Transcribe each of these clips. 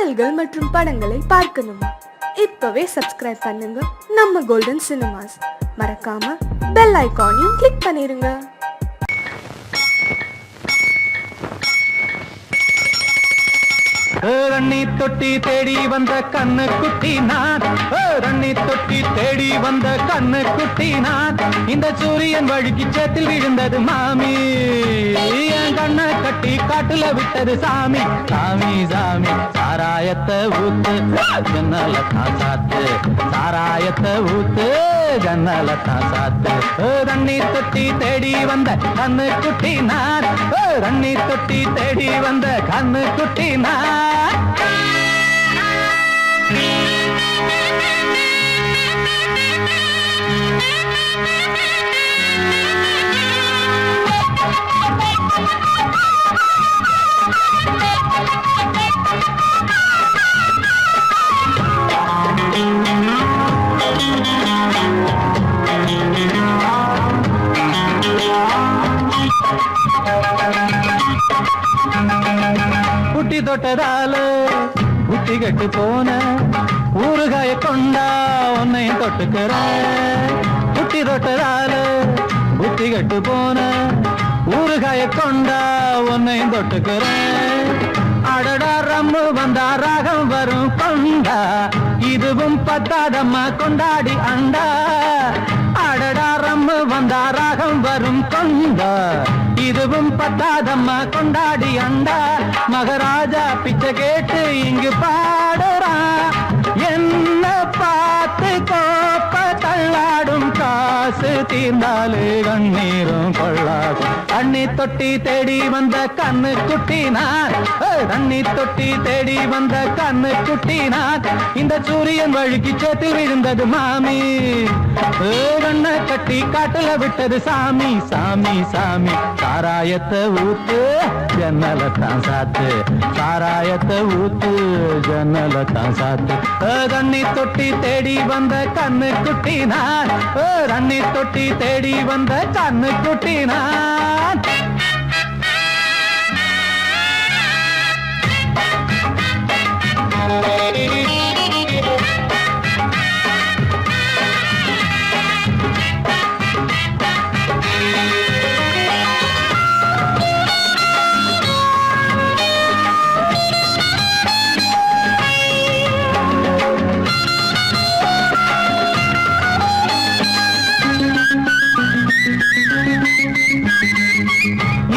பாடல்கள் மற்றும் படங்களை பார்க்கணுமா? இப்பவே சப்ஸ்கிரைப் பண்ணுங்க நம்ம கோல்டன் சினிமாஸ். மறக்காம பெல் ஐகானையும் கிளிக் பண்ணிருங்க. ரண்ணி தொட்டி தேடி வந்த கண்ணு குட்டி நான், ரண்ணி தொட்டி தேடி வந்த கண்ணு குட்டி நான். இந்த சூரியன் வழுக்கி சேத்தில் விழுந்தது மாமி, என் கண்ணை கட்டி காட்டுல விட்டது சாமி. சாமி சாமி சாராயத்தை ஊத்து ஜன்னல தான் சாத்து, சாராயத்தை ஊத்து ஜன்னல தான் சாத்து. ரண்ணி தொட்டி தேடி வந்த கண்ணு குட்டி நான், ரண்ணி தொட்டி தேடி வந்த கண்ணு குட்டி நான். புட்டி தொட்டதால புத்தி கட்டு போன ஊறுகாய கொண்டா உன்னையும் தொட்டுக்கிற. புட்டி தொட்டதால புத்தி கட்டு போன ஊறுகாய கொண்டா உன்னையும் தொட்டுக்கிற. அடடா ரம்மு வந்தா ராகம் வரும் கொண்டா, இதுவும் பத்தாதம்மா கொண்டாடி அண்டா. அடடா ரம்மு வந்தா ராகம் வரும் கொண்டா, இதுவும் பத்தாதம்மா கொண்டாடி அண்டா. மகாராஜா பிச்சை கேட்டு இங்கு பாடுறான், என்ன பார்த்து கோப்ப தள்ளாடும் காசு தீர்ந்தாலே கண்ணீரும் கொள்ளாகும். தண்ணி தொட்டி தேடி வந்த கண்ணு குட்டி நான், தண்ணி தொட்டி தேடி வந்த கண்ணு குட்டி நான். இந்த சூரியன் வழுக்கி சேத்தில் விழுந்தது மாமி, கண்ணை கட்டி காட்டுல விட்டது சாமி. சாமி சாமி சாராயத்தை ஊத்து ஜன்னல தான் சாத்து, சாராயத்தை ஊத்து ஜன்னல தான் சாத்து. தண்ணி தொட்டி தேடி வந்த கண்ணு குட்டி நான், தண்ணி தொட்டி தேடி வந்த கண்ணு குட்டி நான்.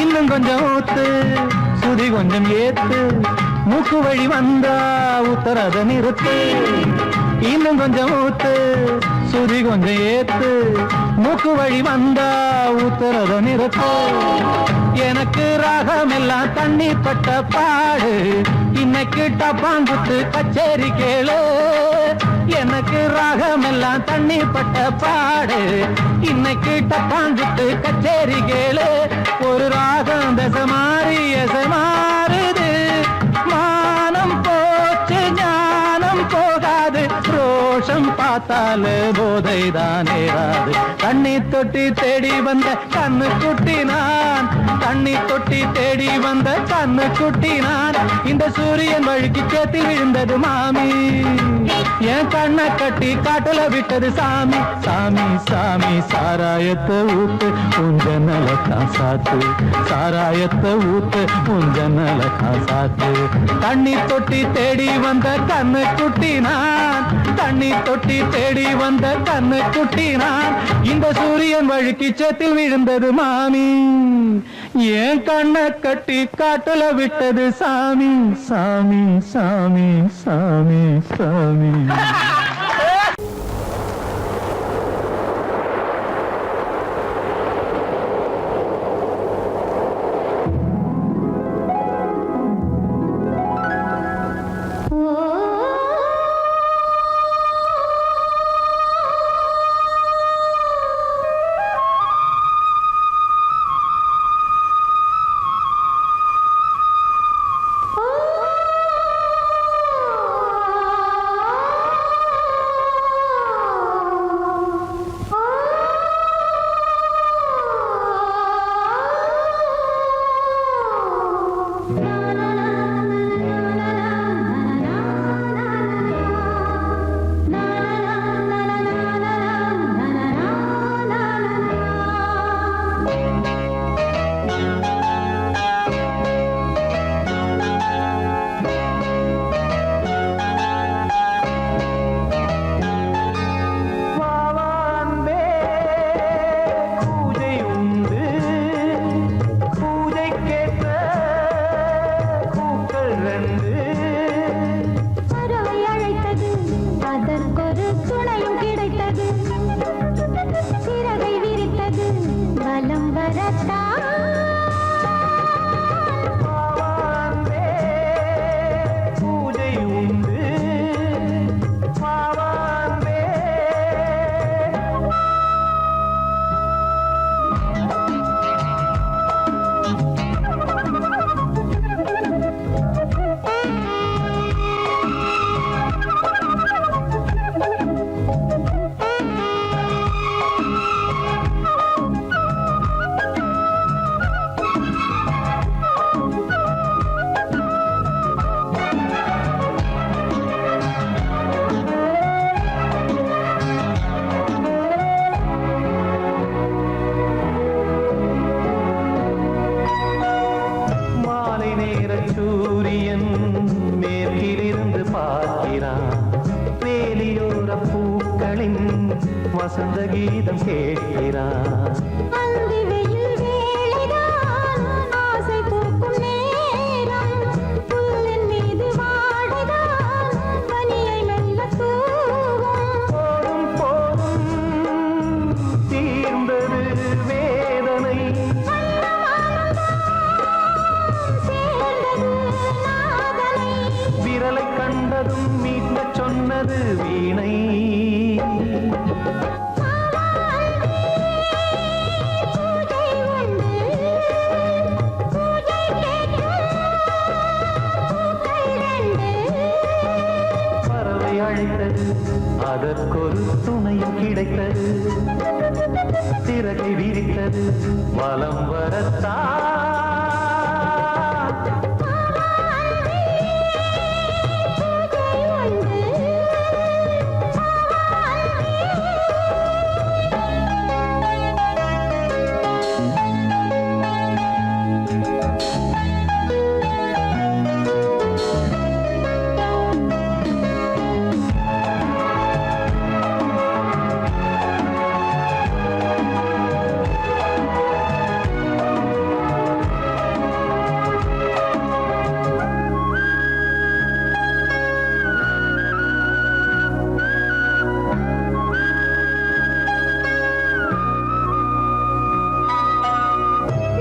இன்னும் கொஞ்சம் ஊத்து சுதி கொஞ்சம் ஏத்து, மூக்கு வழி வந்தா உத்தரத நிறுத்து. இன்னும் கொஞ்சம் ஊத்து சுதி கொஞ்சம் ஏத்து, மூக்கு வழி வந்தா உத்தரத நிறுத்து. எனக்கு ராகம் எல்லாம் தண்ணி பட்ட பாடு, இன்னைக்கு டப்பாங்குத்து கச்சேரி கேளு. எனக்கு ராகம் எல்லாம் தண்ணி பட்ட பாடு, இன்னைக்கு டப்பாங்குத்து கச்சேரி கேளு. ஒரு ராகம் தசை மாறி எசை மாறுது, மானம் போச்சு ஞானம் போகாது, ரோஷம் பார்த்தாலே போதை தான் ஏறாது. தண்ணி தொட்டி தேடி வந்த கண்ணு குட்டி நான், தண்ணி தொட்டி தேடி வந்த கண்ணு குட்டி நான். இந்த சூரியன் வழுக்கி சேத்தில் விழுந்தது மாமி, என் கண்ணை கட்டி காட்டுல விட்டது சாமி. சாமி சாமி சாராயத்தை ஊத்து உஞ்சனல தான் சாத்து, சாராயத்தை ஊத்து உஞ்சனல தான் சாத்து. தண்ணி தொட்டி தேடி வந்த கண்ணு குட்டி நான், தண்ணி தொட்டி தேடி வந்த கண்ணு குட்டி நான். இந்த சூரியன் வழுக்கி சேத்தில் விழுந்தது மாமி, என் கண்ணை கட்டி காட்டுல விட்டது சாமி. சாமி சாமி சாமி சாமி. வசந்த கீதம் கேட்கிறார். அந்தி வெயில் வேளைதான் ஆசை பூக்கும் நேரம், புல்லின் மீது வாடைதான் பனியை மெல்ல தூவும். போதும் போதும் தீர்ந்தது வேதனை, சேர்ந்தது நாதனை, விரலை கண்டதும் மீட்டச் சொன்னது வீணை. பூஜை உண்டு, பூஜை கேட்கும் பூக்கள் ரெண்டு. பறவை அழைத்தது, அதற்கொரு துணையும் கிடைத்தது, சிறகை விரித்தது வலம் வரத்தான்.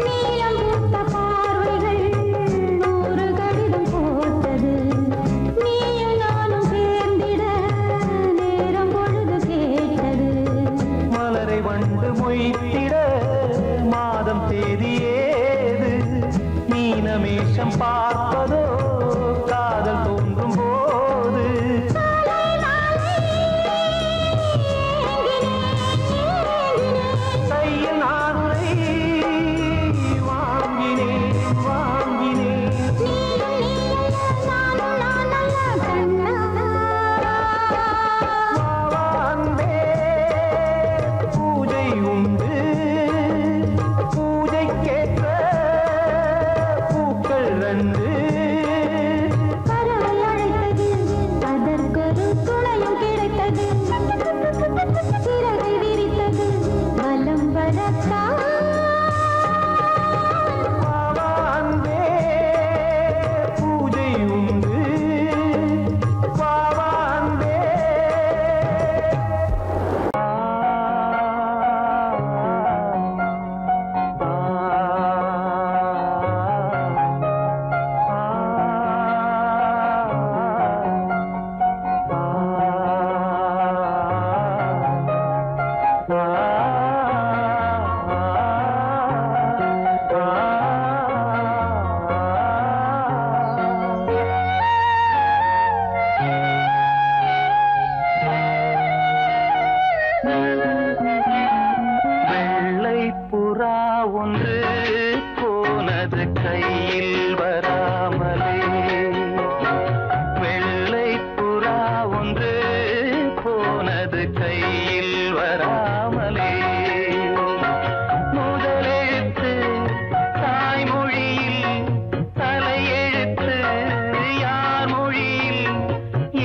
நீலம் பூத்த பார்வைகள் நூறு கடிதம் போட்டது, நீயும் நானும் சேர்ந்திட நேரம் பொழுது கேட்டது. மலரை வண்டு மொய்த்திட மாதம் தேதி ஏது, மீனமேஷம் பார்ப்பதோ காதல் தோன்றும் போது. கையில் நானுரை வாங்கினேன் வாங்கினேன். அன்பே பூஜை உண்டு, பூஜைக்கேற்ற பூக்கள் ரெண்டு. பறவை அழைத்தது, அதற்கொரு துணையும் கிடைத்தது, சிறகை விரித்தது வலம் வரத்தான். அன்பே பூஜை உண்டு, அன்பே. வெள்ளை புறா ஒன்று போனது கையில் வராமலே, வெள்ளை புறா ஒன்று போனது கையில் வராமலே. முதலெழுத்து தாய்மொழியில், தலையெழுத்து யார் மொழியில்,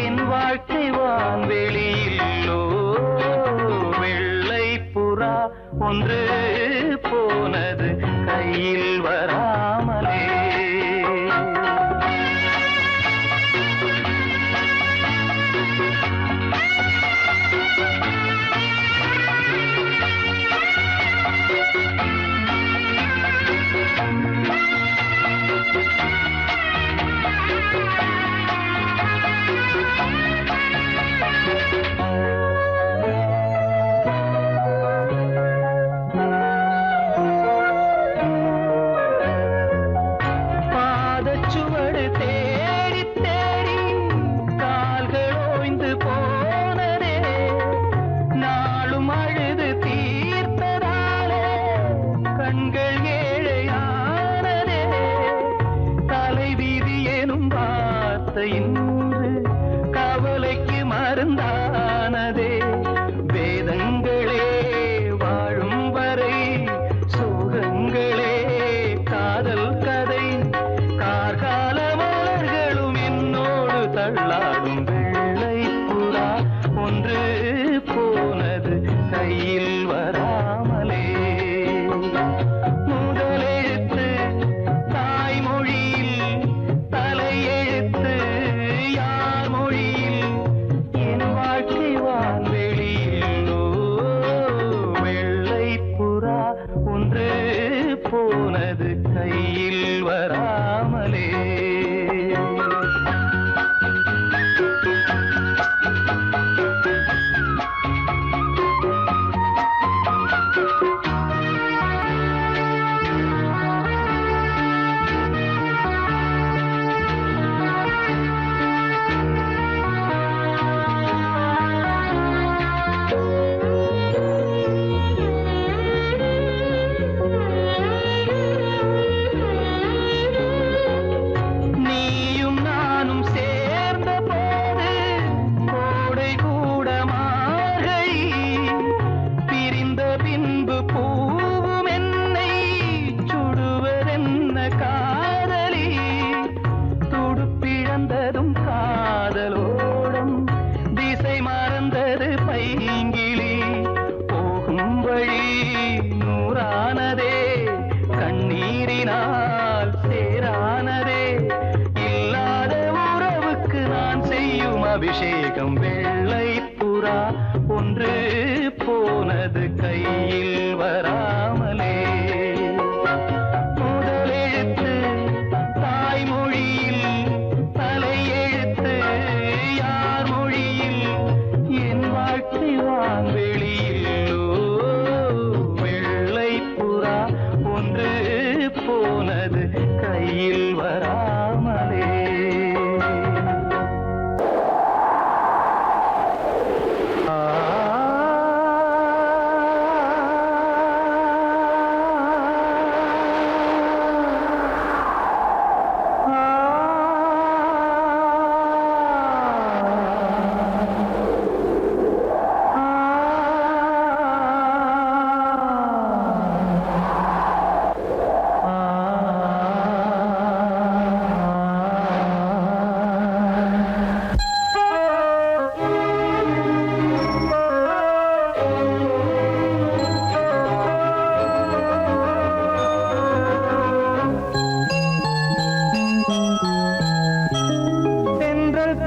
என் வாழ்க்கை வான்வெளியில்லோ. வெள்ளை புறா ஒன்று போனது கையில் வராமலே. பாதச்சுவடு தேடி தேடி கால்கள் ஓய்ந்து போனதே, நாளும் அழுது தீர்த்ததாலே கண்கள் ஏழையானதே. தலைவீதி எனும் வார்த்தை இன்று கவலைக்கு மருந்தானதே. வேதங்களே வாழும் வரை சோகங்களே காதல் கதை, கார்கால மலர்களும் என்னோடு தள்ளாடும். வெள்ளை புறா ஒன்று போனது அபிஷேகம் வெள்ளை புறா ஒன்று போனது கையில் வராமலே முதலெழுத்து தாய்மொழியில் தலையெழுத்து யார் மொழியில் என் வாழ்க்கை வான்வெளியில் வெள்ளை புறா ஒன்று போனது கையில் வராமலே.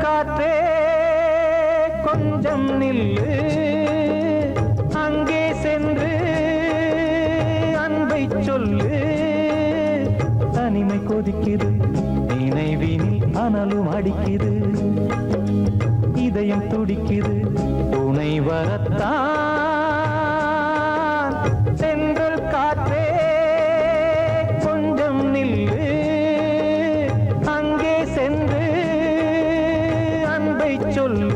காற்றே கொஞ்சம் நில்லு அங்கே சென்று அன்பை சொல்லு தனிமை கொதிக்குது நினைவினில் அனலும் அடிக்குது இதயம் துடிக்குது துணை வரத்தான் சென்றல் காற்றே கொஞ்சம் நில்லு அங்கே சென்று சொல்லு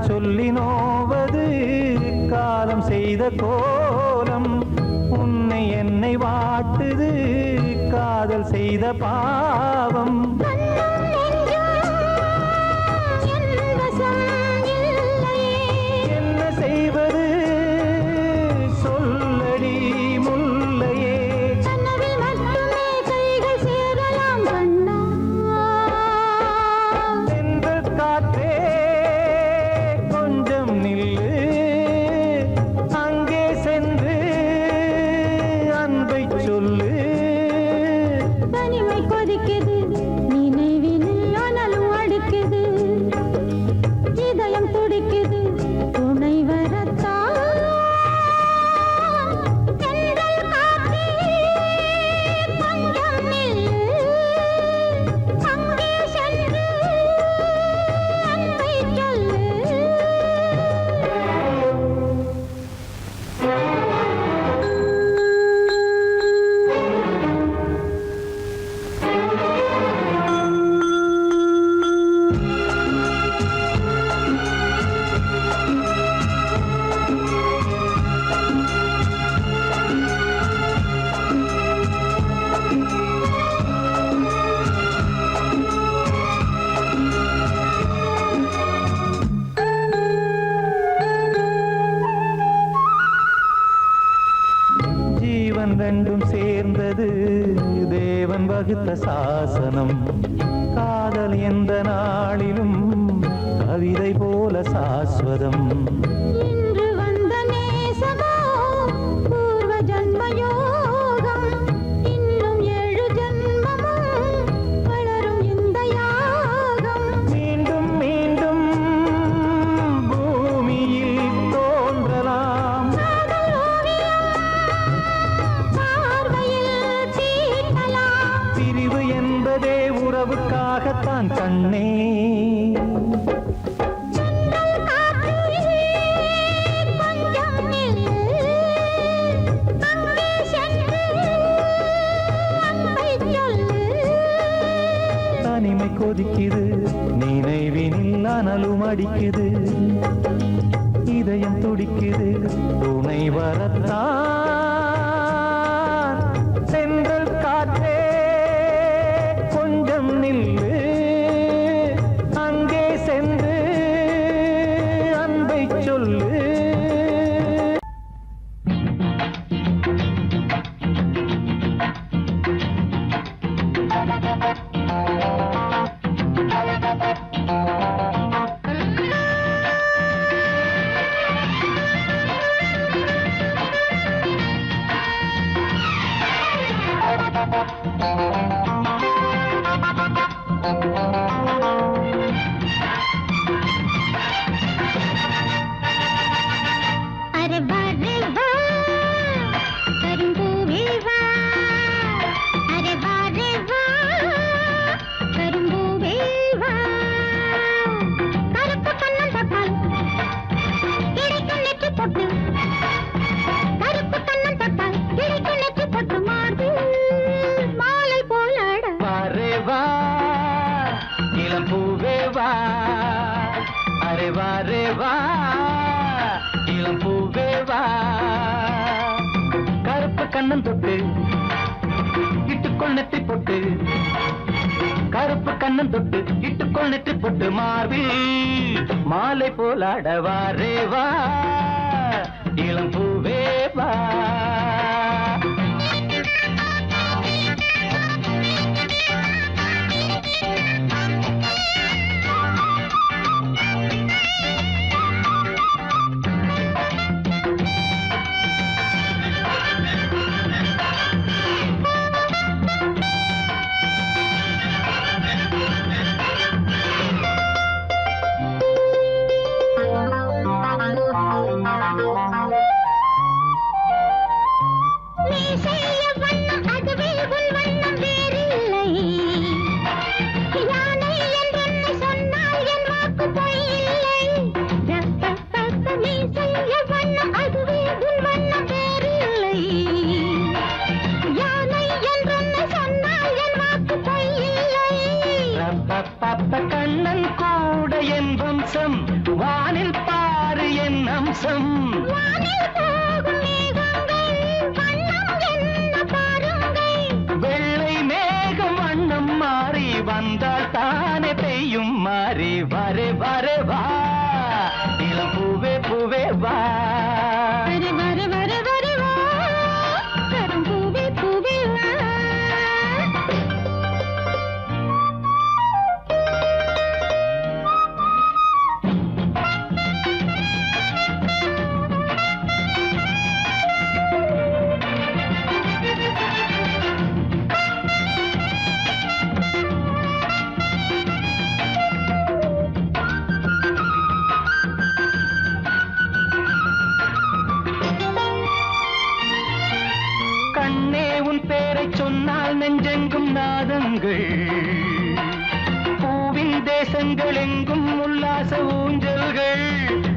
சொல்லி நோவது காலம் செய்த கோலம் உன்னை என்னை வாட்டுது காதல் செய்த பாவம் என்ன செய்வது சொல்லடி முல்லையே சென்ற காற்றே அங்கே சென்று அன்பை சொல்லு தனிமை கொதிக்குது நினைவினில் அனலும் அடிக்குது இதயம் துடிக்குது துணை வரத்தான் சென்றல் காற்றே கொஞ்சம் நில்லு அங்கே சென்று அன்பை சொல்லு. ரெண்டும் சேர்ந்தது தேவன் வகுத்த சாசனம் காதல் எந்த நாளிலும் கவிதை போல சாஸ்வதம் இன்று வந்த நேசமோ பூர்வ ஜன்மயோகம் இன்னும் 7 ஜன்மமும் வளரும் இந்த யாகம் மீண்டும் மீண்டும் பூமியில் தோன்றலாம் பிரிவு என்பதே உறவுக்காகத்தான் கண்ணே தனிமை கொதிக்குது நினைவினில் அனலும் அடிக்குது இதயம் துடிக்குது துணை வரத்தான் சென்றல் காற்றே अरे वाह रे वाह करुंबूवे वाह अरे वाह रे वाह करुंबूवे वाह கருப்பு கண்ணம் தொட்டால் கிடைக்கும் நெற்றி பொட்டு கருப்பு கண்ணம் தொட்டால் கிடைக்கும் நெற்றி பொட்டு மாது மாலை போலாட வாரே வா இளம் பூவே வா அரே வாரே வா இளம் பூவே வா கருப்பு கண்ணம் தொட்டு இட்டுக்கொள் நெற்றி பொட்டு கருப்பு கண்ணம் தொட்டு இட்டுக்கொள் நெற்றி பொட்டு மார்பில் மாலை போலாட வாரே வா இளம் பூவே வா நீ செய்ய வண்ணம் அதுவே உன் வண்ணம் வேறில்லை யானை என்றென்ன சொன்னால் என் வாக்கு பொய்யில்லை நீ செய்ய வண்ணம் அதுவே உன் வண்ணம் வேறில்லை யானை என்றென்ன சொன்னால் என் வாக்கு பொய்யில்லை பப்ப கண்ணன் கூட என் வம்சம் வானில் பாரு என் அம்சம் வானில் போகும் மேகங்கள் வண்ணம் என்ன பாருங்கள் வெள்ளை மேகம் வண்ணம் மாறி வந்தால் தானே பெய்யும் மாறி வரே வரே வா இளம் பூவே பூவே வா வர வர வர வர வா கரும்பூவே பூவே வா கண்ணே உன் பேரை சொன்னால் நெஞ்செங்கும் நாதங்கள் பூவின் தேசங்கள் எங்கும் உல்லாச ஊஞ்சல்கள்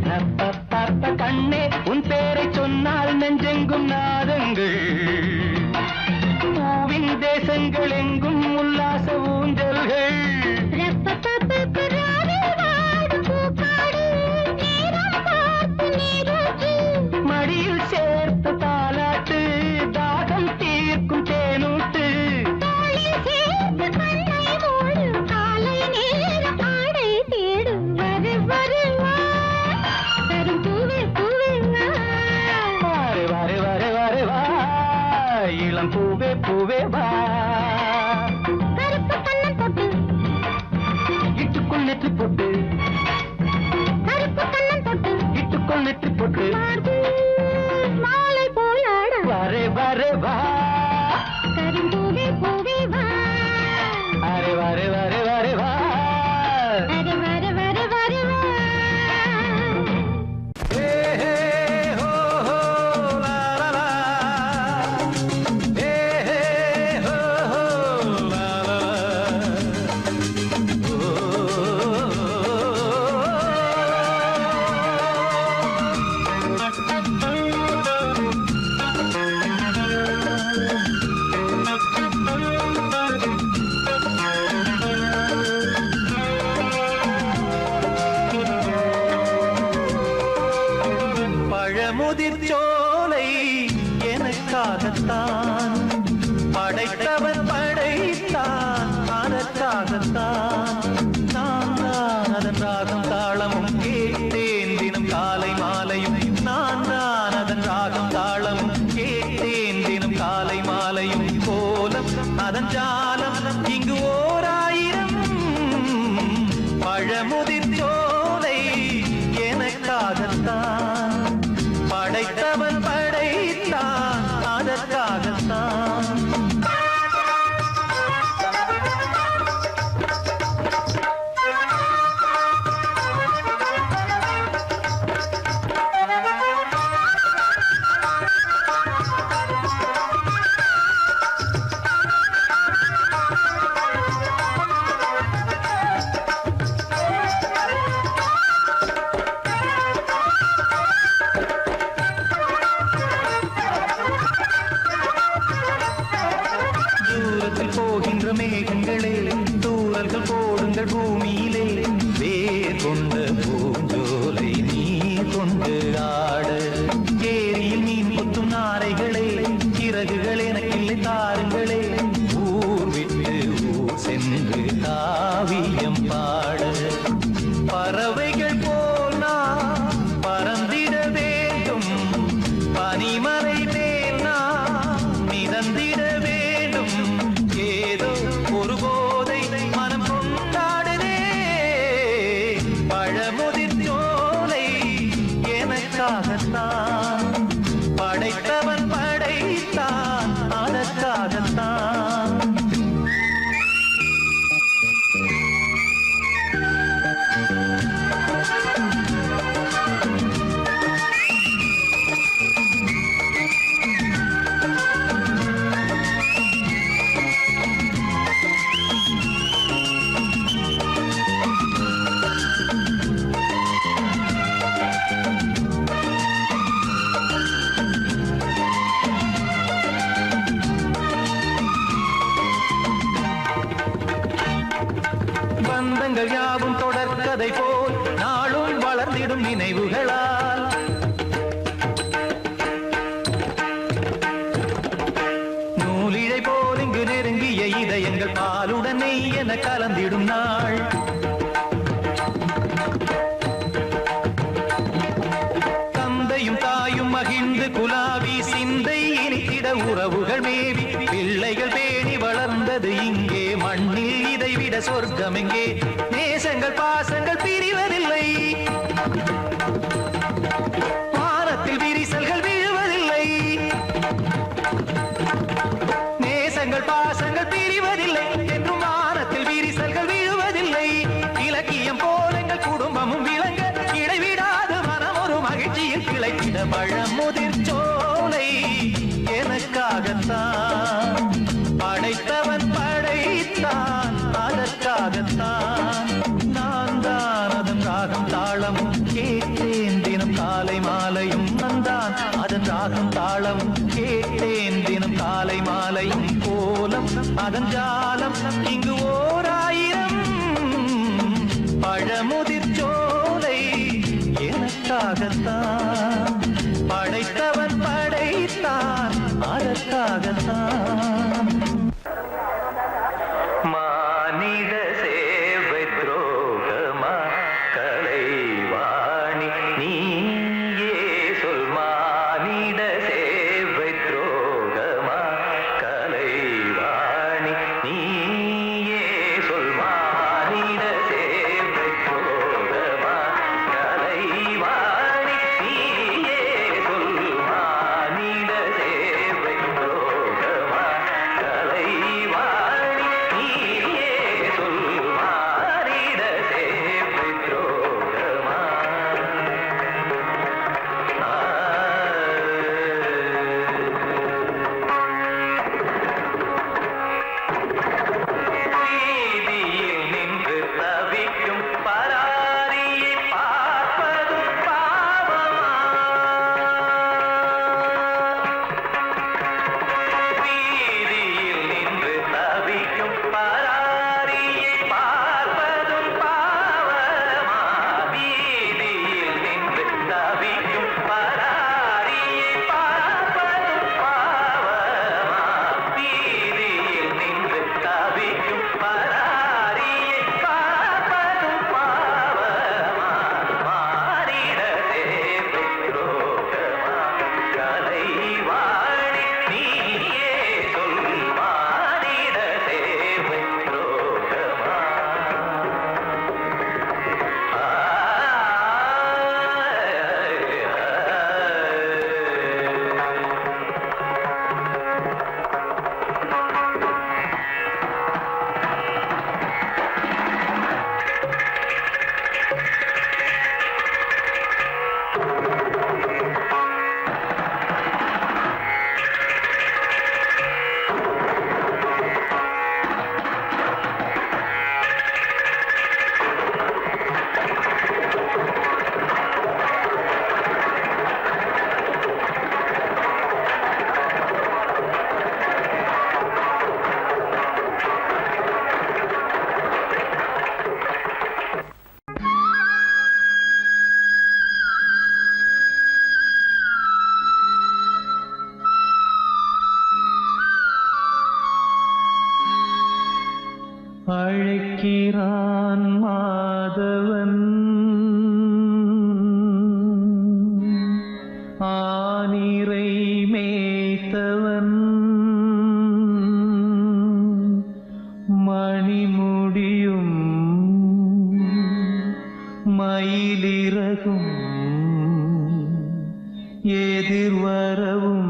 ரப்பப்பப்ப கண்ணே உன் பேரை சொன்னால் நெஞ்செங்கும் நாதங்கள் பூவின் தேசங்கள் எங்கும் உல்லாச ஊஞ்சல்கள் ரப்பப்பப்ப ராவில் வாடும் பூக்காடு நேரம் பார்த்து நீரூற்று மடியில் சேர்த்து தாலாட்டு தாகம் தீர்க்கும் தேனூட்டு தோளில் சேர்த்து கண்ணை மூடு காலை நேரம் ஆடை தேடு வர வர வா கரும்பூவே பூவே வா வாரே வாரே வாரே வாரே வா இளம் பூவே பூவே வா கருப்பு கண்ணம் தொட்டு இட்டுக்குள் நெற்றி பொட்டு கருப்பு கண்ணம் தொட்டு இட்டுக்குள் நெற்றி பொட்டு மார்பு மாலை போலாட வரே வரே வா கரும்பூவே பூவே வா அரே வரே வரே வரே வா அरे வர வர வர வா ஹே ஹே ஹோ ஹோ லா லா லா ஹே ஹே ஹோ ஹோ லா லா பழமுதிர் சோலை எனக்காகத்தான் படைத்தவன் படைத்தான் அதற்காகத்தான் நான் தான் அதன் ராகம் தாளமும் கேட்டேன் தினம் காலை மாலையும் நான் தான் அதன் ராகம் தாளமும் கேட்டேன் தினம் காலை மாலையும் கோலம் அதன் ஜாலம் இங்கு ஓராயிரம் பழமுதிர் சோலை எனக்காகத்தான் படைத்தவன் படைத்தான் அதற்காகத்தான் பந்தங்கள் யாவும் தொடர்கதை போல் நாளும் வளர்ந்திடும் நினைவுகளால் நூலிழை போல் இங்கு நெருங்கிய இதயங்கள் பாலுடன் நெய் என கலந்திடும் நாள் தந்தையும் தாயும் மகிழ்ந்து குலாவி சிந்தை இனித்திட உறவுகள் மேவி பிள்ளைகள் பேணி வளர்ந்தது இங்கே மண்ணில் இதைவிட சொர்க்கம் எங்கே நேசங்கள் பாசங்கள் பிரிவதில்லை வானத்தில் விரிசல்கள் விழுவதில்லை நேசங்கள் பாசங்கள் பிரிவதில்லை என்றும் வானத்தில் விரிசல்கள் விழுவதில்லை இலக்கியம் போல எங்கள் குடும்பமும் விளங்க இடைவிடாது மனம் ஒரு மகிழ்ச்சியில் கிளைத்திட பழமுதிர் சோலை எனக்காகத்தான் படைத்தவன் படைத்தான் அதற்காகத்தான் நான் தான் அதன் ராகம் தாளமும் கேட்டேன் தினம் காலை மாலையும் நந்தான் அதன் ராகம் தாளமும் கேட்டேன் தினம் காலை மாலையும் கோலம் அதன் ஜாலம் இங்கு ஓர் ஆயிரம் பழமுதிர் சோலை எனக்காகத்தான் படைத்தவன் படைத்தான் அதற்காகத்தான் மானிட சேவை துரோகமா கலைவாணி நீயே சொல் மானிட சேவை துரோகமா கலைவாணி நீயே சொல் மானிட சேவை துரோகமா கலைவாணி நீயே சொல் மானிட சேவை துரோகமா கலைவாணி நீயே சொல் மானிட சேவை துரோகமா வீதியில் நின்று தவிக்கும் பராரியை பார்ப்பதும் பாவமா வீதியில் நின்று தவிக்கும் பராரியை பார்ப்பதும் பாவமா வீதியில் நின்று தவிக்கும் பராரியை பார்ப்பதும் பாவமா வீதியில் நின்று தவிக்கும் பராரியை பார்ப்பதும் பாவமா மானிட சேவை துரோகமா கலைவாணி நீயே சொல் மானிட சேவை துரோகமா அழைக்கிறான் மாதவன் ஆனிரை மேய்த்தவன் மணிமுடியும் மயிலிறகும் எதிர்வரவும்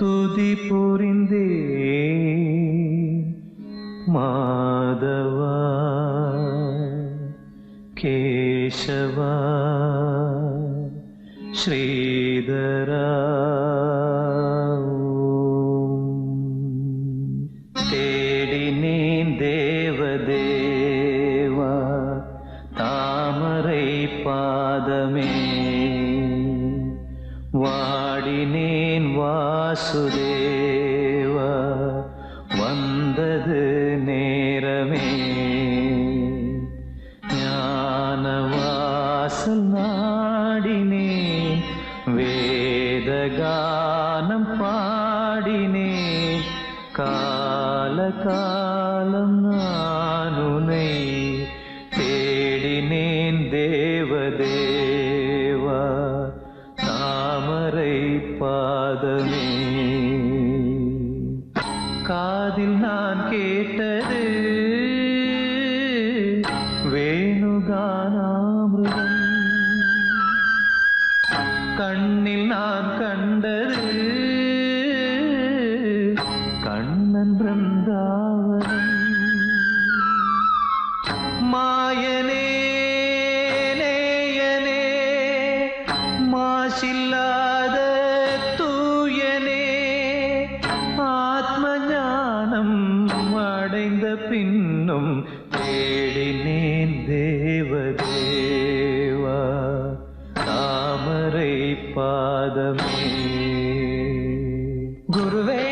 துதி புரிந்தே மாதவா கேசவா ஸ்ரீதரா தேடினேன் தேவதேவா தாமரை பாதமே வாடினேன் வாசுதேவா வந்தது நேரமே கால காலம் நான் உன்னை தேடினேன் தேவதேவா தாமரை பாதமே காதில் நான் கேட்டது வேணுகானாமிருதம் கண்ணில் நான் கண்டது கண்ணன் பிருந்தாவனம் மாயனே நேயனே மாசில்லாத தூயனே ஆத்ம ஞானம் அடைந்த பின்னும் தேடினேன் தேவதேவா தாமரை பாதமே குருவே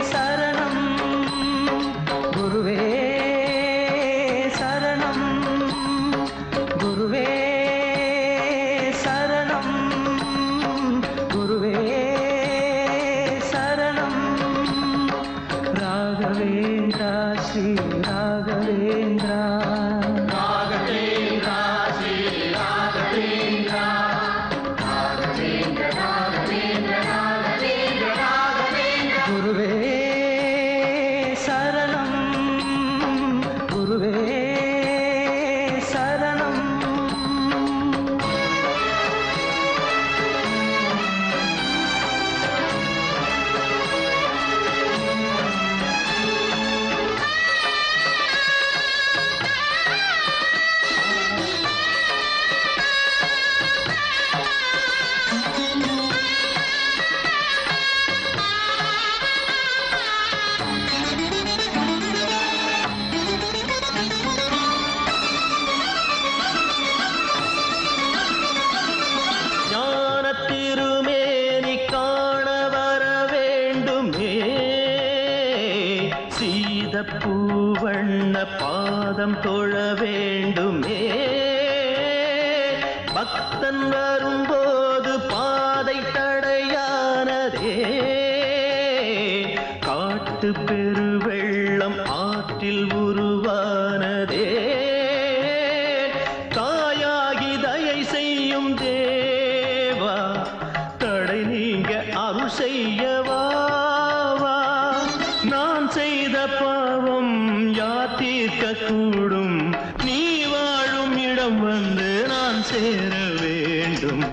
சரணம் குருவே சரணம் குருவே சரணம் குருவே சரணம் ராகவேந்திரா ஸ்ரீ ராகவேந்திரா ராகவேந்திரா ஸ்ரீ ராகவேந்திரா குருவே சரணம் குருவே சரணம் திருமேனி காண வர வேண்டுமே சீத பூவண்ண பாதம் தொழ வேண்டுமே பக்தன் வரும்போது பாதை தடையானதே காட்டு பெருவெள்ளம் ஆற்றில் உருவானதே தாயாகி தயை செய்யும் தேவா தடை நீங்க அருள் செய்யவா நான் செய்த பாவம் யார் தீர்க்க கூடும் நீ வாழும் இடம் வந்து நான் சேர வேண்டும்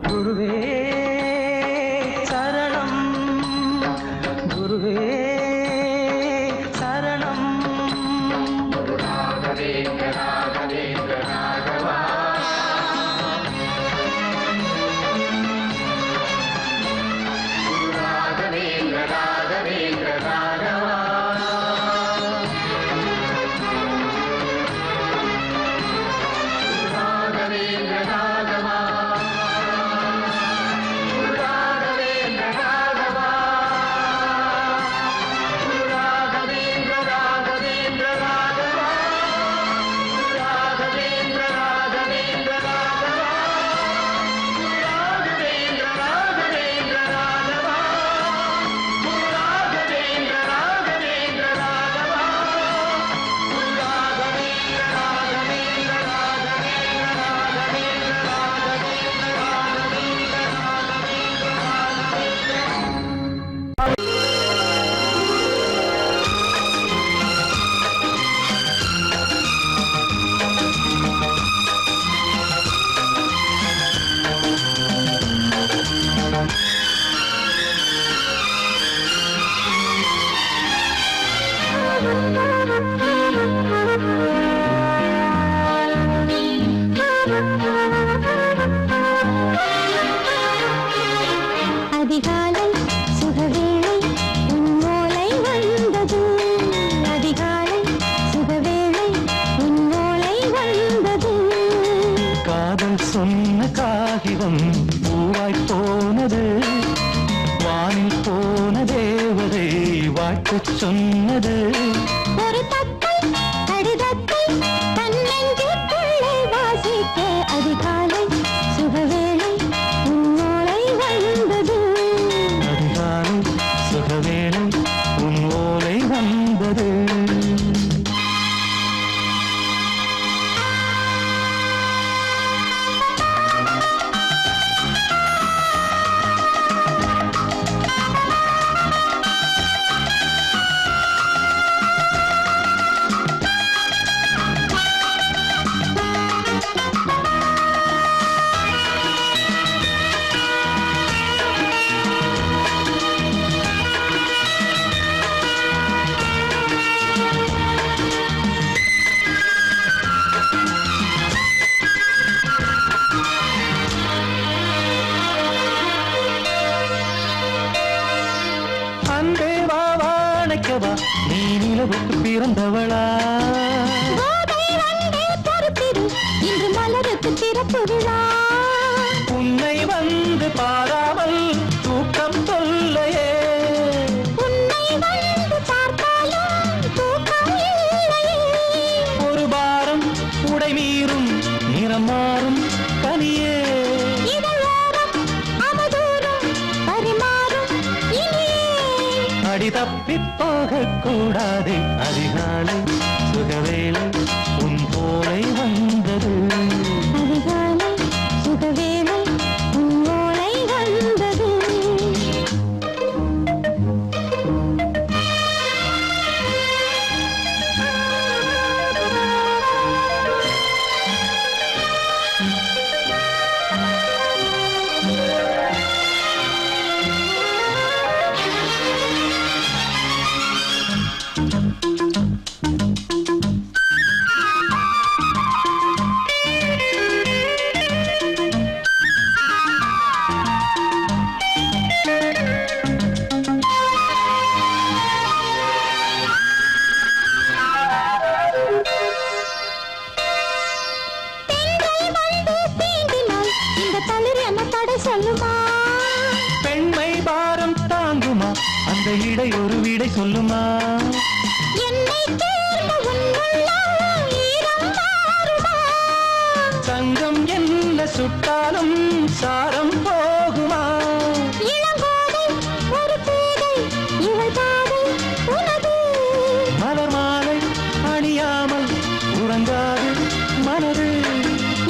குருவே சரணம் குருவே சரணம் ராகவேந்திர ராகவேந்திர ராகவா ராகவேந்திர ராகவேந்திர ராகவா ராகவேந்திர ராகவா காகிதம் பூவாய் போனது வானில் போன தேவதை வாழ்த்துச் சொன்னது ஒரு தத்தை கடிதத்தை தன்னெஞ்சுக்குள்ளே வாசிக்க அதிகாலை சுகவேளை உன்னோலை வந்தது அதிகாலை சுகவேளை உன் ஓலை வந்தது அன்பே வா வாழைக்கவா நீ நிலவுக்கு பிறந்தவளா கோதை வந்தே பொறுத்திரு இன்று மலருக்கு திறப்பு விழா உன்னை வந்து பாராமல் தூக்கம் சொல்லையே உன்னை வந்து பார்த்தாலும் தூக்கம் இல்லையே ஒரு பாரம் உடை மீறும் நிறம் மாறும் கனியே இதழோரம் அமுதூரம் பரிமாறும் இனியே அடி தப்பிப் போகக் கூடாது அதிகாலை சுகவேளை உன் போலை வந்தது அதிகாலை சுகவேளை உன்னோலை வந்தது பெண்கள் வந்து தீண்டினால் இந்த தளிர் என்ன தடை சொல்லுமா பெண்மை பாரம் தாங்குமா அந்த இடை ஒரு விடை சொல்லுமா என்னை தேர்ந்த உன் உள்ளம் ஈரம் மாறுமா தங்கம் என்ன சுட்டாலும் சாரம் போகுமா இளங்கோதை ஒரு பேதை இவள் பாதை உனது மலர் மாலை அணியாமல் உறங்காது மனது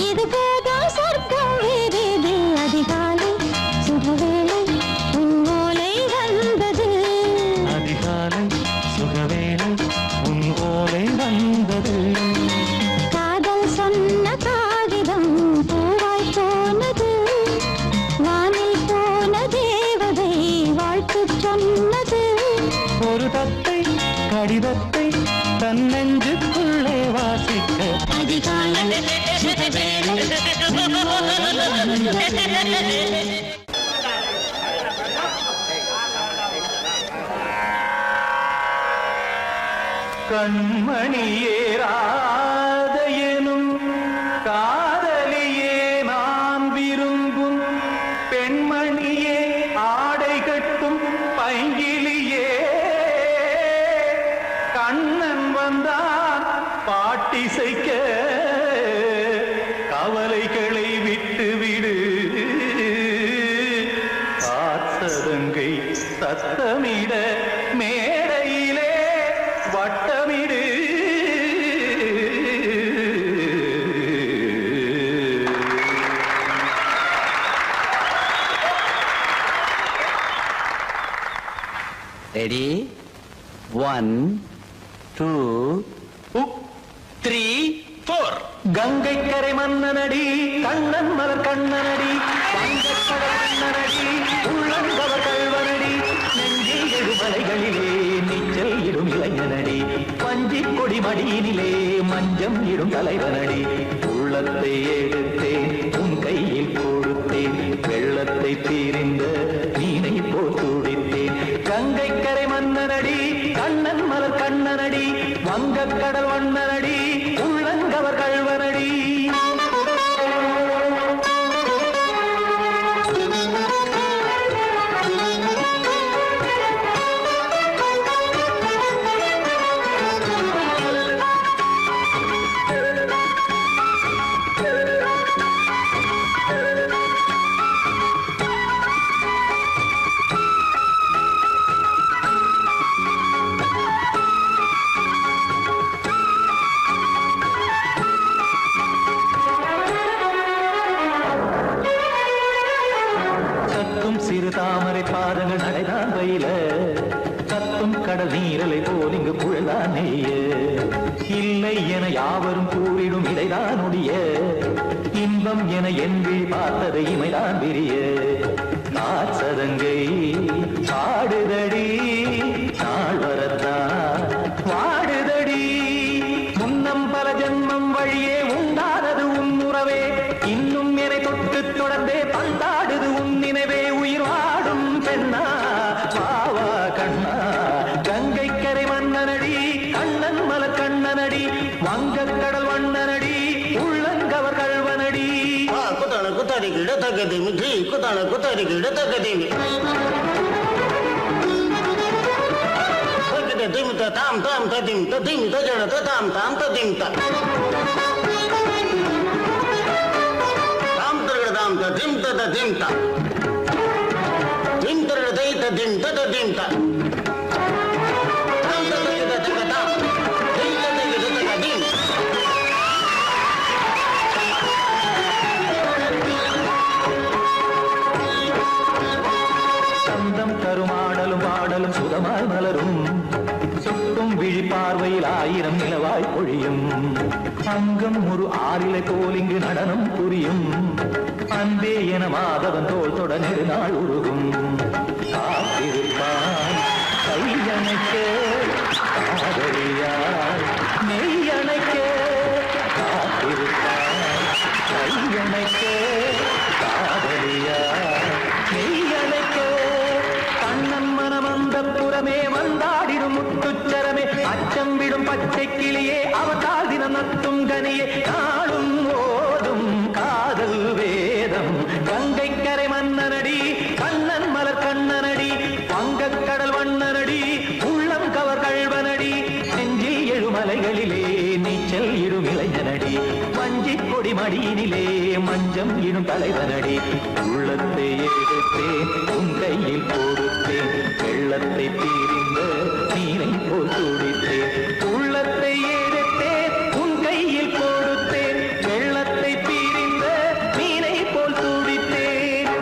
இது போதும் சொர்க்கம் வேறேது அதிகாலை சுகவேளை உன்னோலை வந்தது அதிகாலை சுகவேளை உன் ஓலை வந்தது காதல் சொன்ன காகிதம் பூவாய் போனது வானில் போன தேவதை வாழ்த்து சொன்னது ஒரு தத்தை கடிதத்தை தன்னெஞ்சுக்குள்ளே வாசிக்க அதிகாலை சுகவேளை உன்னோலை வந்தது கண்மணியேராத எனும் காதலியே நான் விரும்பும் பெண்மணியே ஆடை கட்டும் பைங்கிலியே கண்ணன் வந்தான் பாட்டிசைக்க கவலைகளை விட்டுவிடு காத்ததங்கை சத்தமிட மேடையிலே வட்டமிடு ரெடி 1 2 3 4 கங்கை கரை மன்னனடி கண்ணன் மலர் கண்ணனடி வங்கக்கடல் மன்னனடி உள்ளங்கவர் கல்வனடி நெஞ்சில் எழுமலைகளிலே நீச்சல் இடும் இளைஞனடி பஞ்சிக் கொடி மடியினிலே மஞ்சம் இடும் தலைவனடி உள்ளத்தை எடுத்தேன் உன் கையில் கொடுத்தேன் வெள்ளத்தை தீரிந்த மீனை போல் துடித்தேன் கங்கை கரை மன்னனடி கண்ணன் மலர் கண்ணனடி வங்கக்கடல் வண்ணனடி உள்ளங்கவர் கல்வனடி கலவையில கத்தும் கடல் நீரலை போல் இங்கு குழலான் நெய்ய இல்லை என யாவரும் கூறிடும் இடைதான் உடைய இன்பம் என என்பி பார்த்ததை இமைதான் விரிய காசதங்கை பாடுதடி நாள் வரத்தான் வாடுதடி முன்னம் பல ஜென்மம் வழியே உண்டானது உன் உறவே இன்னும் என்னை தொட்டு தொடர்ந்தே பந்தாடுது உன் நினைவே உயிர் வாடும் பெண்ணா பாவா கண்ணா கங்கை கரை மன்னனடி கண்ணன் மலர் கண்ணனடி வங்கக் கடல் வண்ணனடி உள்ளங்கவர் கல்வனடி குத்தான குத்தாரி கிட தகதிமி ஜி குத்தான குத்தாரி கிட தகதிமி திமித தாம் தாம் ததிமித திமித ஜட தாம் தாம் ததிமித தாம் தரகட தாம் ததிமித ததிமித திம் தரகட தைத திமித ததிமித தாம் தரகட தக தாம் திமித தக ததிம் சந்தம் கருமாடலும் பாடலும் சுதமாய் மலரும் சுட்டும் விழி பார்வையில் ஆயிரம் நிலவாய் பொழியும் அங்கம் ஒரு ஆறிலை போல் இங்கு நடனம் புரியும் அன்பே என மாதவன் தோல் தொட நெடுநாள் உருகும் காத்திருப்பான் கையணைக்க காதலியார் நெய்யணைக்க காத்திருப்பான் கையணைக்க காதலியார் நெய்யணைக்க கண்ணன் மனமந்த புறமே வந்தாடிடும் முத்துச்சரமே அச்சம் விடும் பச்சை கிளியே அவதால் தினம் நத்தும் கனியே நாளும் ஓதும் காதல் வேதம் கங்கை கரை மன்னனடி கண்ணன் மலர் கண்ணனடி வங்கக் கடல் வண்ணனடி உள்ளம் கவர் கல்வனடி நெஞ்சில் எழுமலைகளிலே நீச்சல் இடும் இளைஞனடி வஞ்சிக் கொடி மடியினிலே மஞ்சம் இடும் தலைவனடி உள்ளத்தை எடுத்தேன் உன் கையில் கொடுத்தேன் வெள்ளத்தை தீரிந்த நீரை போல் துடித்தேன் உள்ளத்தை எடுத்தேன் உன் கையில் கொடுத்தேன் வெள்ளத்தை தீரிந்த நீரை போல் துடித்தேன்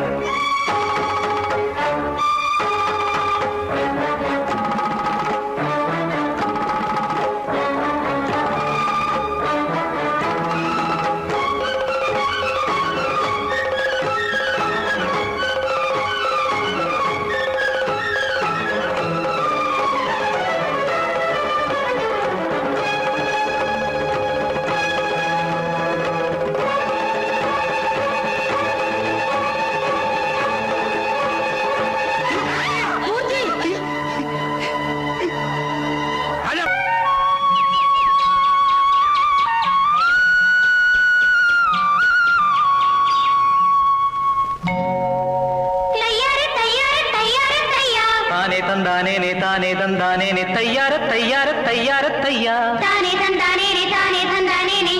தானே தந்தானே நே தானே தந்தானே நே தையார தையார தையார தையா தானே தந்தானே நே தானே தந்தானே நே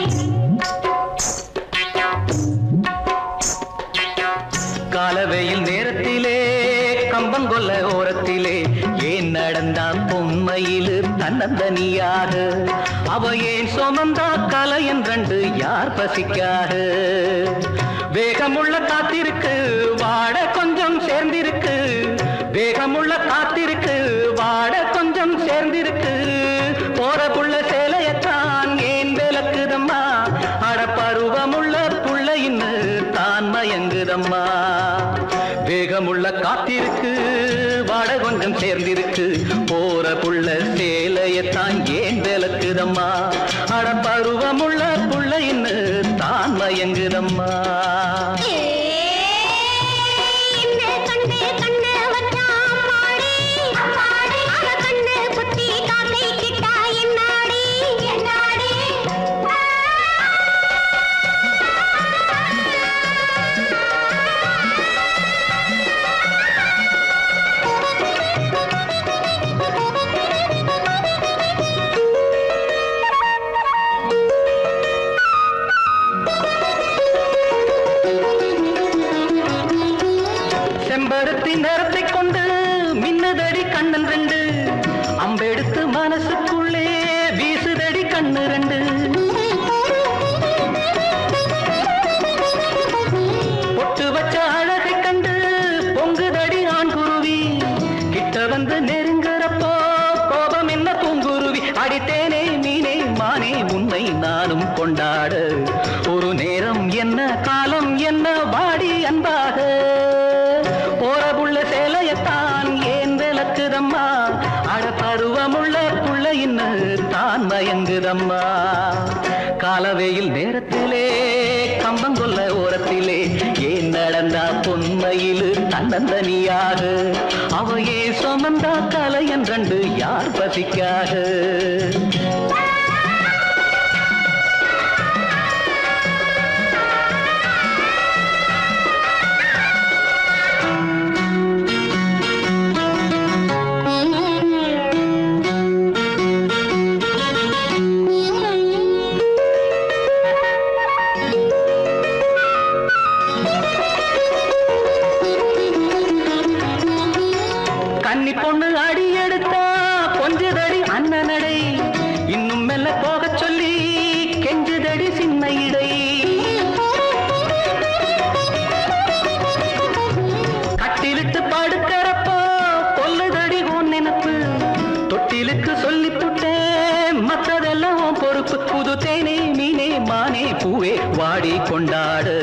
காலவெயில் நேரத்திலே கம்பங்கொல்ல ஓரத்திலே ஏன் நடந்தான் பொம்மையிலு தன்னந்தனியாக அவ ஏன் சுமந்தா கலை என்றண்டு யார் பசிக்காக வேகமுள்ள காத்திருக்கு வாட கொஞ்சம் சேர்ந்திருக்கு வேகமுள்ள காத்திருக்கு வாட கொஞ்சம் சேர்ந்திருக்கு போற புள்ள சேலையத்தான் ஏன் விளக்குதம்மா அடப்பருவமுள்ள புள்ள இன்னு தான் மயங்குதம்மா வேகமுள்ள காத்திருக்கு வாட கொஞ்சம் சேர்ந்திருக்கு போற புள்ள சேலையத்தான் ஏன் விளக்குதம்மா அடப்பருவமுள்ள புள்ள இன்னு தான் மயங்குதம்மா செம்பருத்தின் நிறத்தை கொண்டு மின்னுதடி கண்ணன் ரெண்டு அம்பெடுத்து மனசுக்குள்ளே வீசுதடி கண்ணு ரெண்டு பொட்டு வச்ச அழகை கண்டு பொங்குதடி ஆண் குருவி கிட்ட என்ன காலம் என்ன வாடி அன்பாக போறவுள்ள சேலையத்தான் ஏன் விளக்குதம்மா அட பருவமுள்ள புள்ள இன்னு தான் மயங்குதம்மா காலவேயில் நேரத்திலே கம்பங்கொல்ல ஓரத்திலே ஏன் நடந்தா பொன்மையிலு தன்னந்தனியாக அவையே சுமந்தா கலை என்றண்டு யார் பசிக்காக கன்னி பொண்ணு அடி எடுத்தா கொஞ்சதடி அண்ணனடை இன்னும் மெல்ல போக சொல்லி கெஞ்சுதடி சின்ன இடை கட்டிலிட்டு படுக்கிறப்போ கொல்லுதடி உன் நினப்பு தொட்டிலுக்கு சொல்லி புட்டேன் மற்றதெல்லாம் பொறுப்பு புது தேனே மீனே மானே பூவே வாடி கொண்டாடு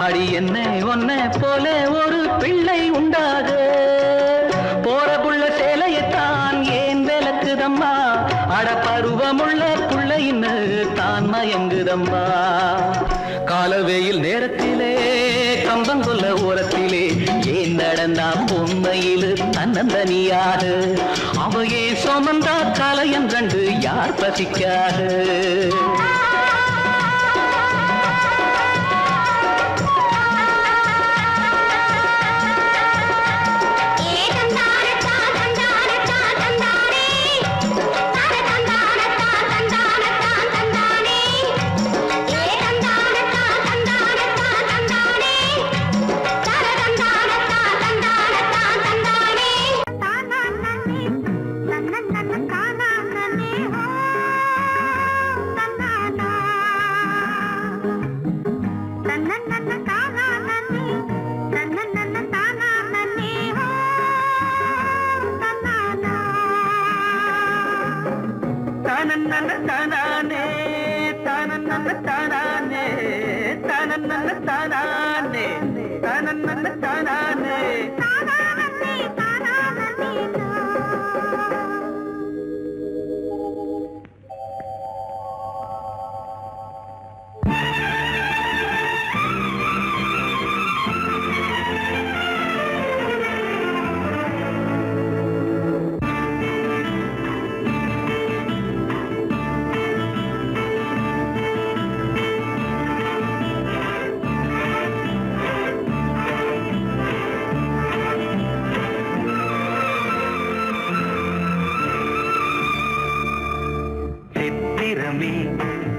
அடி என்ன ஒன்ன போல ஒரு பிள்ளை உண்டாக போறபுள்ள சேலையத்தான் ஏன் விளக்குதம்மா அட பருவமுள்ள புள்ளைன்னு தான் மயங்குதம்மா காலவேயில் நேரத்திலே கம்பங்கொல்ல ஓரத்திலே ஏன் நடந்தா பொம்மையிலு தன்னந்தனியாக அவையே சுமந்தா கலையன் கண்டு யார் பசிக்காக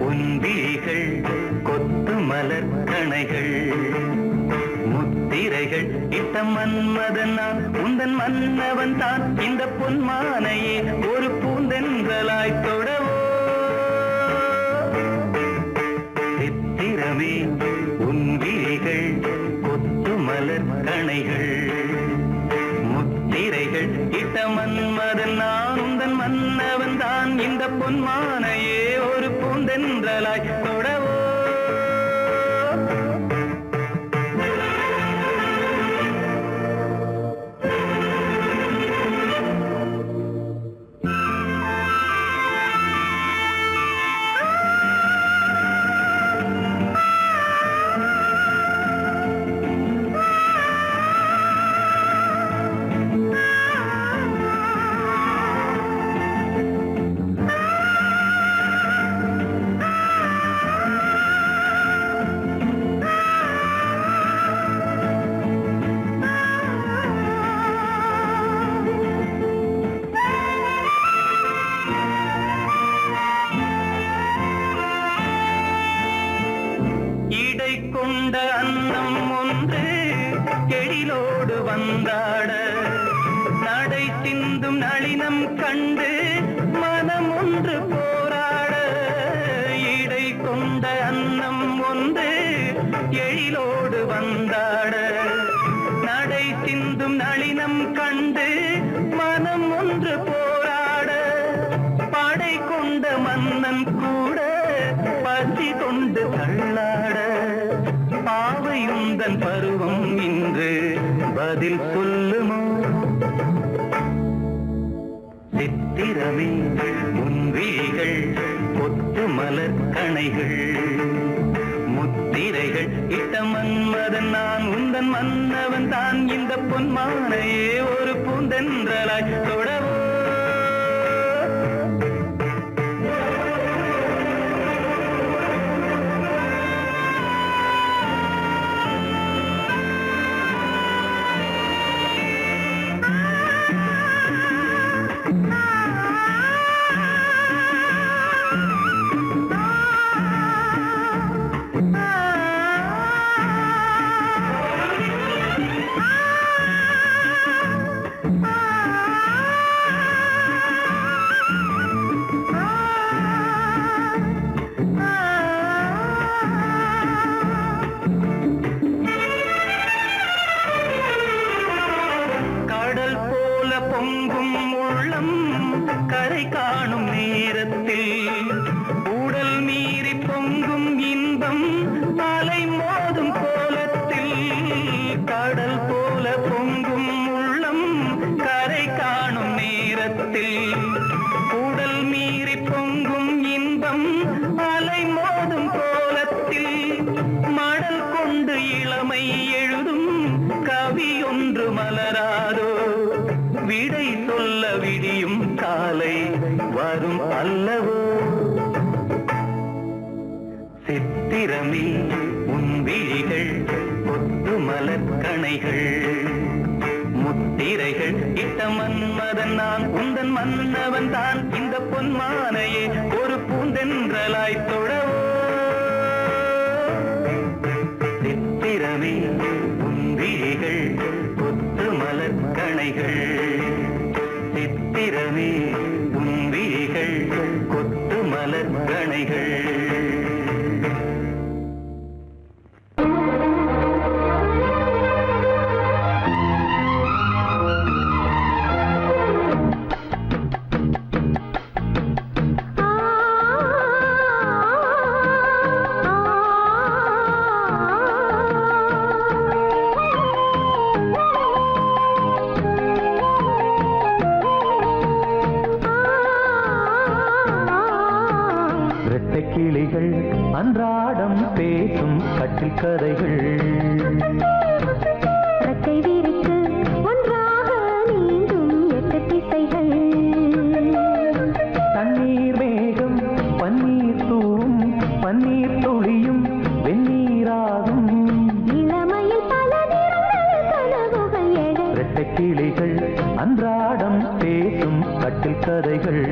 உன்விழிகள் கொத்து மலர் கணைகள் முத்திரைகள் இட்ட மன்மதன் நான் உந்தன் மன்னவன் தான் இந்த பொன்மானையே ஒரு பூந்தென்றலாய் தொடவோ சித்திரமே உன்விழிகள் கொத்து மலர் கணைகள் முத்திரைகள் இட்ட மன்மதன் நான் உந்தன் மன்னவன் தான் இந்த பொன்மானையே ஒரு பூந்தென்றலாய் தொடவோ கொண்ட அன்னம் ஒன்று எழிலோடு வந்தாட நடை சிந்தும் நளினம் கண்டு மனம் ஒன்று போராட இடை கொண்ட அன்னம் ஒன்று எழிலோடு வந்தாட நடை சிந்தும் நளினம் கண்டு மனம் ஒன்று போராட படை கொண்ட மன்னன் கூட பசி கொண்டு தள்ளாட உந்தன் பருவம் இன்று பதில் சொல்லுமோ சித்திரமே முன்விழிகள் கொத்து மலர் கணைகள் முத்திரைகள் இட்ட மன்மதன் நான் உந்தன் மன்னவன் தான் இந்த பொன்மானையே ஒரு பூந்தென்றலாய் தொடவோ பொங்கும் உள்ளம் கரை காணும் நேரத்தில் உடல் மீறி பொங்கும் இன்பம் அலை மோதும் கோலத்தில் கடல் போல பொங்கும் உள்ளம் கரை காணும் நேரத்தில் உடல் மீறி பொங்கும் இன்பம் அலை மோதும் கோலத்தில் மடல் கொண்டு இளமை எழுதும் கவி ஒன்று மலராதோ விடை சொல்ல விடியும் காலை வரும் அல்லவோ சித்திரமே உன் விழிகள் கொத்து மலர் கணைகள் முத்திரைகள் இட்ட மன்மதன் நான் உந்தன் மன்னவன் தான் இந்த பொன்மானையே ஒரு பூந்தென்றலாய் தொடவோ சித்திரமே உன் விழிகள் கொத்து மலர் கணைகள் சித்திரமே உன் விழிகள் கொத்து மலர் கணைகள் கிளிகள் அன்றாடம் பேசும் கட்டில் கதைகள் ரெக்கை விரித்து ஒன்றாக நீந்தும் எட்டு திசைகள் தண்ணீர் மேகம் பன்னீர் தூவும் பன்னீர் துளியும் வெந்நீராகும் இளமையில் பல நிறங்கள் கனவுகள் எழ ரெட்டை கிளிகள் அன்றாடம் பேசும் கட்டில் கதைகள்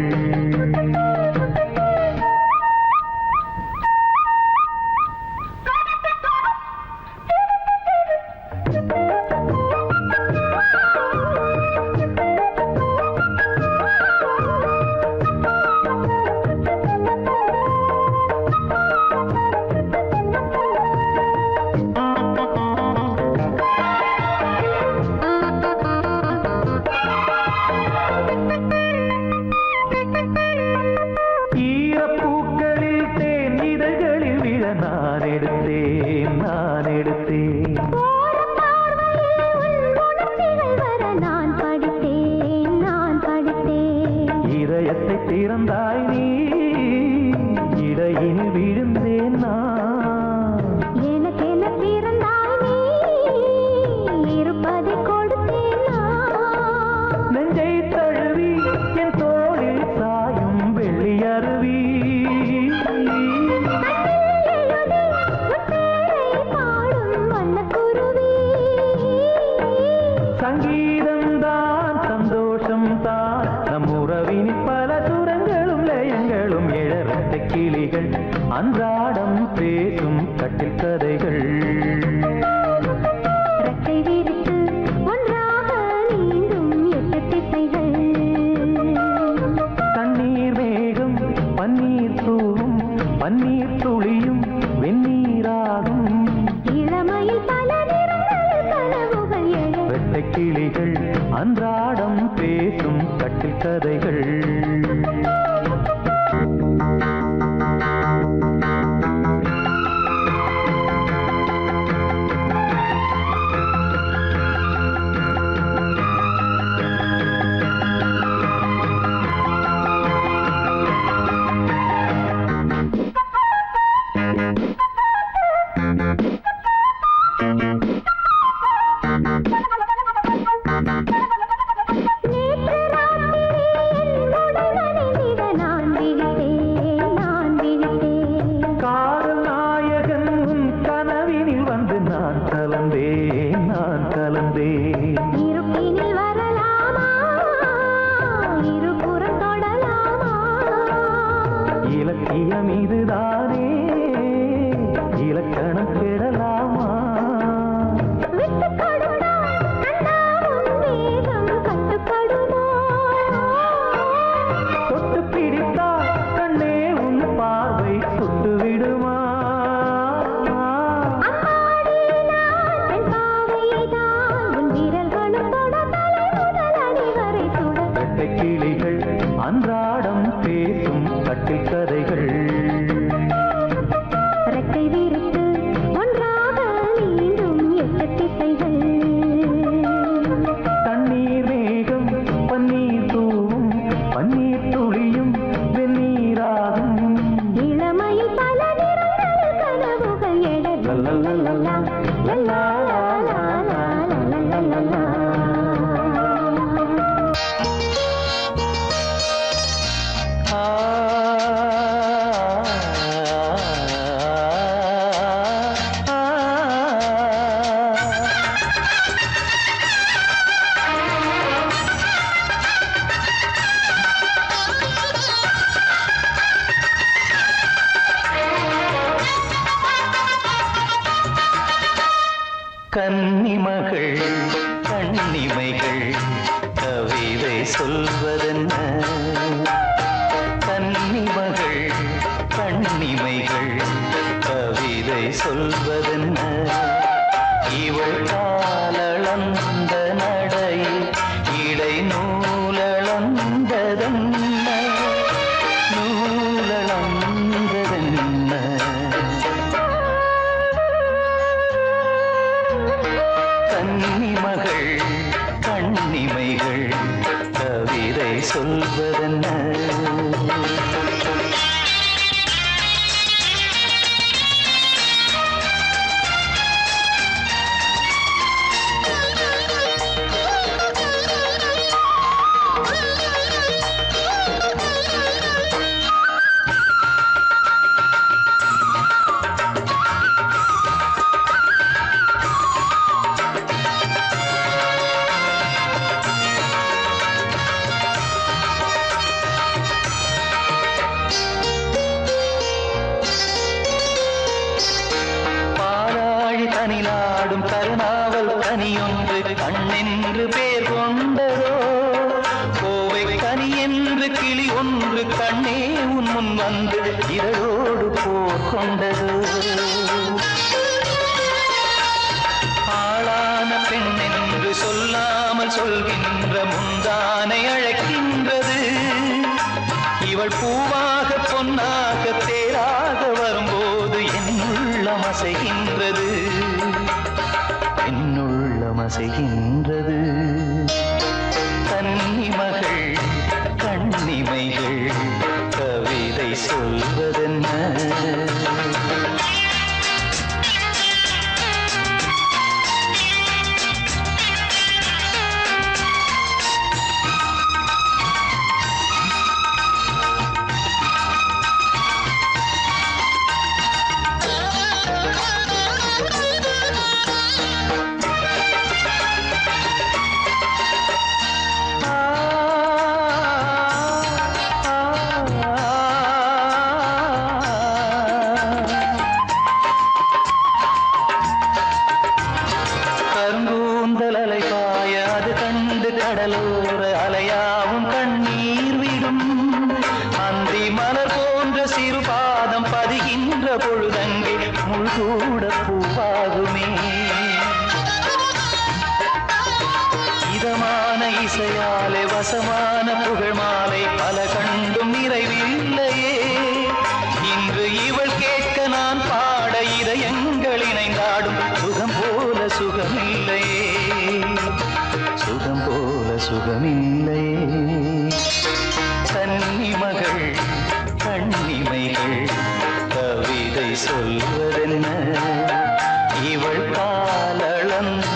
திறந்தாய் நீ இடையில் விழுந்தேன் நான் எனக்கென பிறந்தாய் நீ இருப்பதை கொடுத்தேன் நான் நெஞ்சை தழுவி என் தோளில் சாயும் வெள்ளி அருவி சங்கீதம் தான் சந்தோஷம் தான் நம் உறவின் பல சுரங்களும் லயங்களும் இழறட்ட கிளிகள் அன்றாடம் பேசும் கட்டில் கதைகள் ரெக்கை விரித்து ஒன்றாக நீந்தும் எட்டு திசைகள் தண்ணீர் மேகம் பன்னீர் தூவும் பன்னீர் துளியும் வெந்நீராகும் இளமையில் பல நிறங்கள் கனவுகள் எழ வெட்டை கிளிகள் அன்றாடம் பேசும் கட்டில் கதைகள் நான் கலந்தேன் நான் கலந்தேன் இருப்பினில் வரலாமா இருபுறம் தொடலாமா இலக்கியம் இதுதானே இலக்கணம் கெடலாமா விட்டு கொடுத்தால் கண்ணா உன் வேகம் கட்டுப்படுமோ தொட்டு பிடித்தால் கண்ணே உன் பார்வை சுட்டு விடுமா அம்மாடி நான் பெண் பாவைதான் உன் விரல்களும் தொட தலை முதல் அடி வரை சுட வெட்டை கிளிகள் அன்றாடம் பேசும் கட்டில் கதைகள் ரெக்கை விரித்து ஒன்றாக நீண்டும் எட்டு திசைகள் தண்ணீர் மேகம் பன்னீர் தூவும் பன்னீர் துளியும் வெந்நீராகும் இளமையில் பல நிறங்கள் கனவுகள் எட லல்லா லல்லா லல்லா கன்னிமகள் கண்ணிமைகள் கவிதை சொல்வதென்ன கன்னிமகள் கண்ணிமைகள் கவிதை சொல்வதென்ன இவள் காலளந்த நடை இடை நூலளந்ததென்ன நூலளந்ததென்ன கன்னிமகள் கண்ணிமைகள் கவிதை சொல்வதென்ன தனிலாடும் கருணாவல் கனியொன்று கண்ணென்று பேர் கொண்டதோ கோவை கனி என்று கிளி ஒன்று கண்ணே உன் முன் வந்து இதழோடு போர் கொண்டதோ ஆளான பெண் என்று சொல்லாமல் சொல்கின்ற முந்தானை அழைக்கின்றது இவள் பூவாக பொன்னாக தேராக வரும்போது என்னுள்ளம் அசைகின்றது என்னுள்ளம் அசைகின்றது கன்னிமகள் கண்ணிமைகள் கவிதை சொல்வதென்ன கருங்கூந்தல் அலை பாய அது கண்டு கடலோர அலையாவும் கண்ணீர் விடும் அந்தி மலர் போன்ற சிறு பாதம் பதிகின்ற பொழுதங்கே முள்கூட பூவாகுமே இதமான இசையாலே வசமான புகழ் மாலை பல கண்டும் நிறைவில்லையே இன்று இவள் கேட்க நான் பாட இதயங்கள் இணைந்தாடும் சுகம் போல சுகமில்லையே சுகம் போல சுகமில்லையே கன்னிமகள் கண்ணிமைகள் கவிதை சொல்வதென்ன இவள் காலளந்த